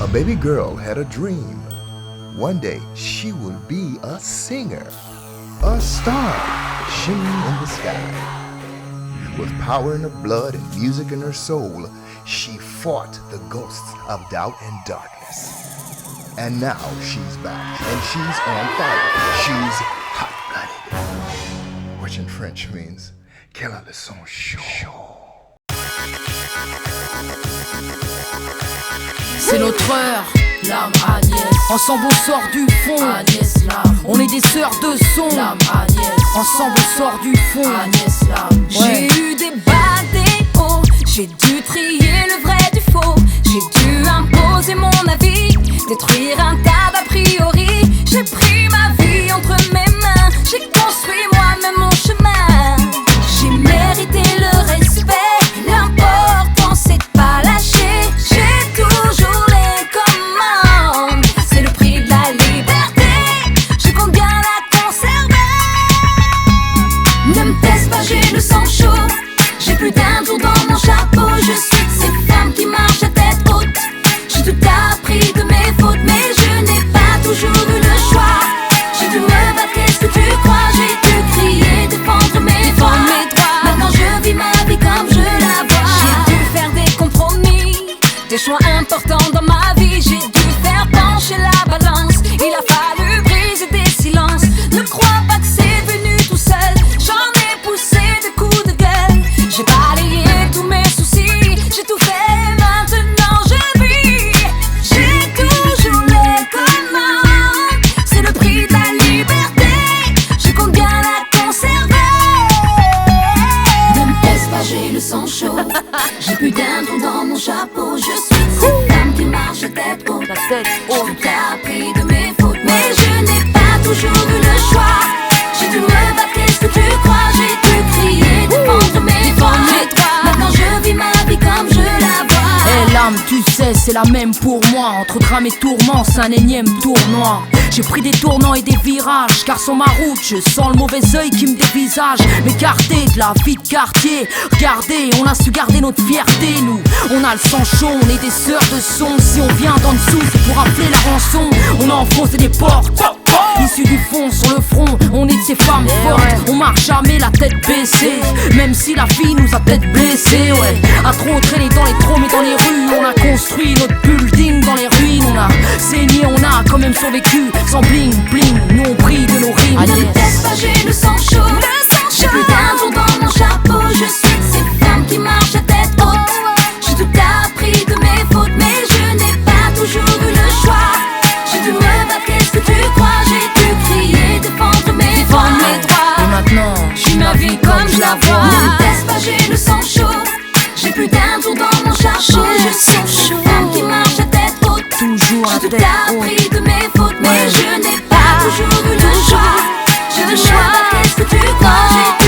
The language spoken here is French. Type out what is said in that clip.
A baby girl had a dream. One day she would be a singer, a star shimmering in the sky. With power in her blood and music in her soul, she fought the ghosts of doubt and darkness. And now she's back, and she's on fire. She's hot-blooded, which in French means qu'elle a le sang chaud. C'est notre heure, l'âme Agnès. Ensemble on sort du fond, Agnès l'âme. On est des sœurs de son, l'âme Agnès. Ensemble on sort du fond, Agnès l'âme. Ouais. J'ai eu des bas, des hauts. J'ai dû trier le vrai du faux. J'ai dû imposer mon avis, détruire un tas d'a priori. J'ai pris ma vie entre mes mains. J'ai construit moi-même mon chemin. J'ai mérité le respect. L'important c'est de pas lâcher. J'ai toujours les commandes. C'est le prix de la liberté. Je compte bien la conserver. Ne me teste pas, j'ai le sang chaud. J'ai plus d'un tour dans mon chapeau. Je suis de ces femmes qui marchent à tête haute. J'ai tout appris de mes fautes, mais je n'ai pas toujours eu le choix. J'ai dû me battre, qu'est-ce que tu crois? J'ai dû crier, défendre mes droits. Maintenant je vis ma vie comme je la vois. J'ai dû faire des compromis, des choix importants dans ma vie. J'ai dû faire pencher la balance. Il a fallu briser des silences. Ne crois pas que c'est venu tout seul. J'en ai poussé des coups de gueule. J'ai balayé tous mes soucis. J'ai tout fait, maintenant je vis. J'ai toujours les commandes. C'est le prix de la liberté. Je compte bien la conserver. Ne me pèse pas, j'ai le sang chaud. J'ai plus d'un trou dans mon chapeau. Je suis de ces femmes qui marchent à tête haute. J'ai tout appris de mes fautes, mais je n'ai pas toujours eu le choix. J'ai dû me battre, qu'est-ce que tu crois? J'ai dû crier, défendre mes droits. Maintenant je vis ma vie comme je la vois. Eh l'âme, tu sais, c'est la même pour moi. Entre drame et tourment, c'est un énième tournoi. J'ai pris des tournants et des virages, car sur ma route, je sens le mauvais œil qui me dévisage. M'écarter de la vie de quartier. Regardez, on a su garder notre fierté, nous. On a le sang chaud, on est des sœurs de son. Si on vient d'en dessous, c'est pour appeler la rançon. On a enfoncé des portes, issus du fond, sur le front. On est de ces femmes fortes, on marche jamais la tête baissée. Même si la fille nous a peut-être blessés, ouais. À trop traîner dans les trônes et dans les rues. On a construit notre building dans les ruines. On a saigné, on a quand même survécu. Sans bling bling, nous on brille de nos rimes. Ne me teste pas, j'ai le sang chaud. J'ai plus d'un tour dans mon chapeau. Je suis de ces femmes qui marchent à tête haute. J'ai tout appris de mes fautes, mais je n'ai pas toujours eu le choix. J'ai dû me battre, qu'est-ce que tu crois? J'ai dû crier, défendre mes droits. Et maintenant, je vis ma vie comme je la vois. Ne me teste pas, j'ai le sang chaud. J'ai plus d'un tour dans mon chapeau. Je suis de ces femmes qui marchent à tête haute. toujours à J'ai tête tout appris haute. de mes fautes, mais je n'ai pas toujours eu le choix. J'ai dû me battre, qu'est-ce que tu crois?